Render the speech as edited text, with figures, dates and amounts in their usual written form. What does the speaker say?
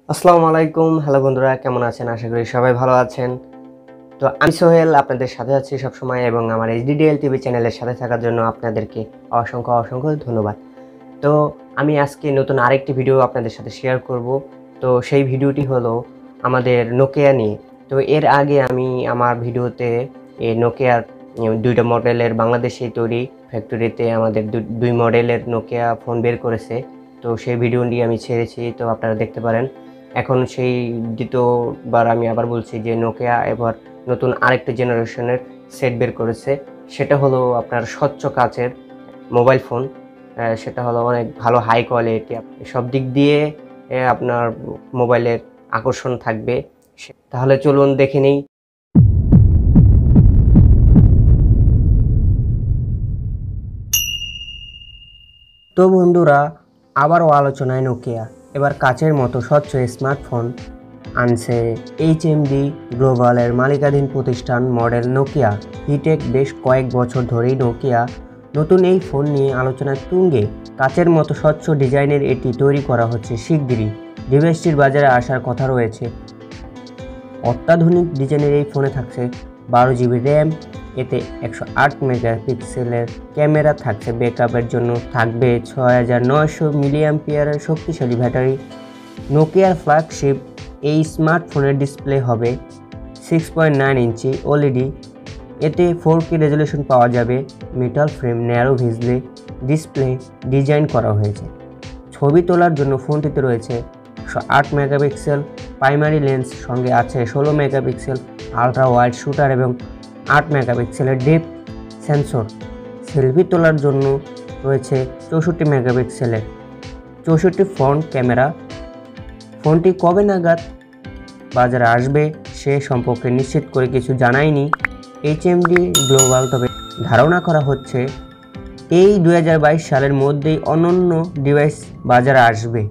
আসসালামু আলাইকুম। হ্যালো বন্ধুরা, কেমন আছেন? আশা করি সবাই ভালো আছেন। তো আমি সোহেল আপনাদের সাথে আছি সবসময় এবং আমার HDDL টিভি চ্যানেলের সাথে থাকার জন্য আপনাদেরকে অসংখ্য ধন্যবাদ। তো আমি আজকে নতুন আরেকটি ভিডিও আপনাদের সাথে শেয়ার করব। তো সেই ভিডিওটি হলো আমাদের নোকিয়া নিয়ে। তো এর আগে আমি আমার ভিডিওতে এই নোকিয়ার দুইটা মডেলের বাংলাদেশেই তৈরি ফ্যাক্টরিতে আমাদের দুই মডেলের নোকিয়া ফোন বের করেছে। তো সেই ভিডিওটি আমি ছেড়েছি, তো আপনারা দেখতে পারেন। এখন সেই দ্বিতীয়বার আমি আবার বলছি যে নোকিয়া এবার নতুন আরেকটা জেনারেশনের সেট বের করেছে। সেটা হলো আপনার স্বচ্ছ কাচের মোবাইল ফোন। সেটা হলো অনেক ভালো হাই কোয়ালিটি, সব দিক দিয়ে আপনার মোবাইলের আকর্ষণ থাকবে। তাহলে চলুন দেখে নিই। তো বন্ধুরা, আবারও আলোচনায় নোকিয়া এবার কাচের মতো স্বচ্ছ স্মার্টফোন আনছে HMD গ্লোবালের মালিকাধীন প্রতিষ্ঠান মডেল নোকিয়া ভিটেক। বেশ কয়েক বছর ধরেই নোকিয়া নতুন এই ফোন নিয়ে আলোচনার তুঙ্গে। কাচের মতো স্বচ্ছ ডিজাইনের এটি তৈরি করা হচ্ছে শিগগিরই। ডিভাইসটির বাজারে আসার কথা রয়েছে। অত্যাধুনিক ডিজাইনের এই ফোনে থাকছে 12GB র্যাম, এতে 108 মেগাপিক্সেলের ক্যামেরা থাকছে, ব্যাকআপের জন্য থাকবে 6900 মিলিঅ্যাম্পিয়ারের শক্তিশালী ব্যাটারি। নোকিয়ার ফ্ল্যাগশিপ এই স্মার্টফোনের ডিসপ্লে হবে 6.9 ইঞ্চি OLED, এতে 4K রেজলিউশন পাওয়া যাবে। Metal frame narrow bezel display design করা হয়েছে। ছবি তোলার জন্য ফোনটিতে রয়েছে 108 মেগাপিক্সেল প্রাইমারি লেন্স, সঙ্গে আছে 16 মেগাপিক্সেল আলট্রা ওয়াইড শুটার এবং 8 মেগাপিক্সেলের ডেপথ সেন্সর। সেলফি তোলার জন্য রয়েছে 64 মেগাপিক্সেলের 64 ফ্রন্ট ক্যামেরা। ফোনটি কবে নাগাদ বাজারে আসবে সে সম্পর্কে নিশ্চিত করে কিছু জানায়নি HMD গ্লোবাল, তবে ধারণা করা হচ্ছে এই 2022 সালের মধ্যেই অনন্য ডিভাইস বাজারে আসবে।